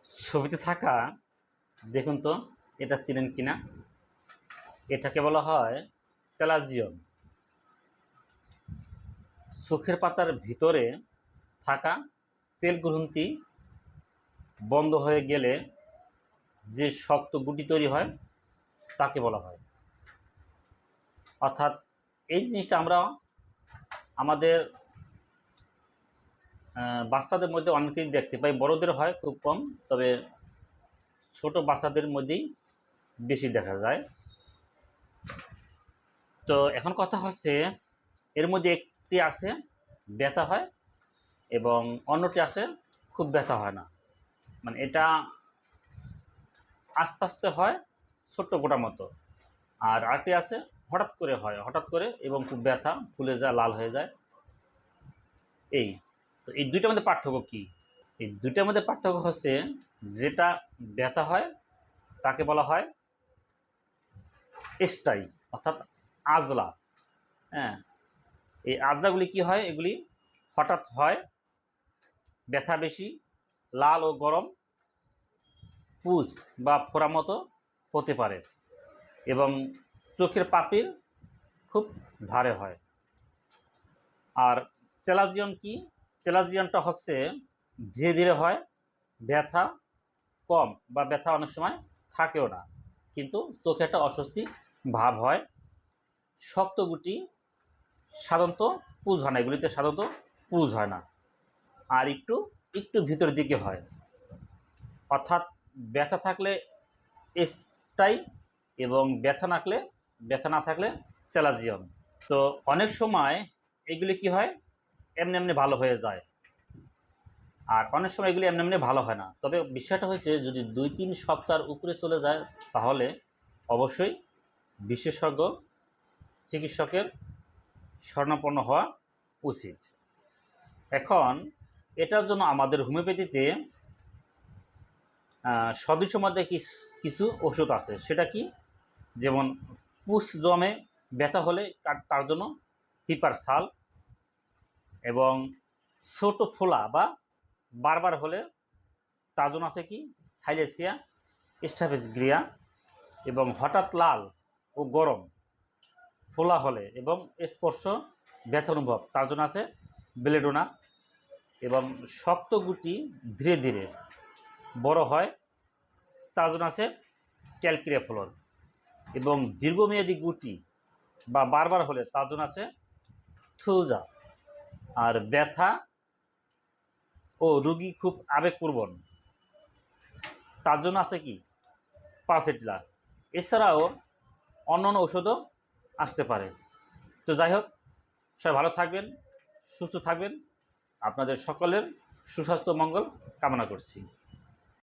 ছবিতে থাকা দেখুন তো, এটা চিনেন কিনা? এটাকে বলা হয় স্যালাজিয়ন। চোখের পাতার ভিতরে থাকা তেল গ্রন্থি বন্ধ হয়ে গেলে যে শক্ত গুটি তৈরি হয় তাকে বলা হয়। অর্থাৎ এই জিনিসটা আমরা আমাদের বাচ্চাদের মধ্যে অনেকেই দেখতে পাই, বড়দের হয় খুব কম, তবে ছোট বাচ্চাদের মধ্যেই বেশি দেখা যায়। তো এখন কথা হচ্ছে, এর মধ্যে একটি আছে ব্যথা হয় এবং অন্যটি আছে খুব ব্যথা হয় না। মানে এটা আস্তে আস্তে হয়, ছোট্ট গোটা মতো। আর আরেকটি আছে হঠাৎ করে হয়, হঠাৎ করে এবং খুব ব্যথা, ফুলে যায়, লাল হয়ে যায়। এই তো এই দুইটার মধ্যে পার্থক্য কি? এই দুইটার মধ্যে পার্থক্য হচ্ছে, যেটা ব্যথা হয় তাকে বলা হয় স্টাই, অর্থাৎ আজলা। হ্যাঁ, এই আজলাগুলি কি হয়? এগুলি হঠাৎ হয়, ব্যথা বেশি, লাল ও গরম, পুজ বা ফোড়া মতো হতে পারে এবং চোখের পাপড়ির খুব ধারে হয়। আর স্যালাজিয়ন কি? স্যালাজিয়নটা হচ্ছে ধীরে ধীরে হয়, ব্যথা কম বা ব্যথা অনেক সময় থাকেও না, কিন্তু চোখে একটা অস্বস্তি ভাব হয়। শক্ত গুটি সাধারণত পুজ হয় না, এগুলিতে সাধারণত পুজ হয় না, আর একটু একটু ভিতরের দিকে হয়। অর্থাৎ ব্যথা থাকলে স্টাই এবং ব্যথা না থাকলে স্যালাজিয়ন। তো অনেক সময় এগুলি কি হয়, এমনি এমনি ভালো হয়ে যায়, আর অনেক সময় এগুলি এমনি এমনি ভালো হয় না। তবে বিষয়টা হচ্ছে, যদি 2-3 সপ্তাহের উপরে চলে যায় তাহলে অবশ্যই বিশেষজ্ঞ চিকিৎসকের শরণাপন্ন হওয়া উচিত। এখন এটার জন্য আমাদের হোমিওপ্যাথিতে সদৃশ্য মধ্যে কিছু ওষুধ আছে। সেটা কি? যেমন পুষ জমে ব্যথা হলে তার জন্য পিপার সাল, এবং ছোট ফোলা বা বারবার হলে তার জন্য আছে কি সাইলেসিয়া স্ট্রাফিসগ্রিয়া, এবং হঠাৎ লাল ও গরম ফোলা হলে এবং স্পর্শ ব্যথা অনুভব তার জন্য আছে বেলেডোনা, এবং শক্ত গুটি ধীরে ধীরে বড় হয় তার জন্য আছে ক্যালক্রিয়াফ্লোর, এবং দীর্ঘমেয়াদী গুটি বা বারবার হলে তার জন্য আছে থুজা। আর ব্যথা ও রোগী খুব আবেগপ্রবণ তার জন্য আছে কি পালসেটিলা। এছাড়াও অন্যান্য ওষুধও আসতে পারে। তো যাই হোক, সবাই ভালো থাকবেন, সুস্থ থাকবেন। আপনাদের সকলের সুস্বাস্থ্য মঙ্গল কামনা করছি।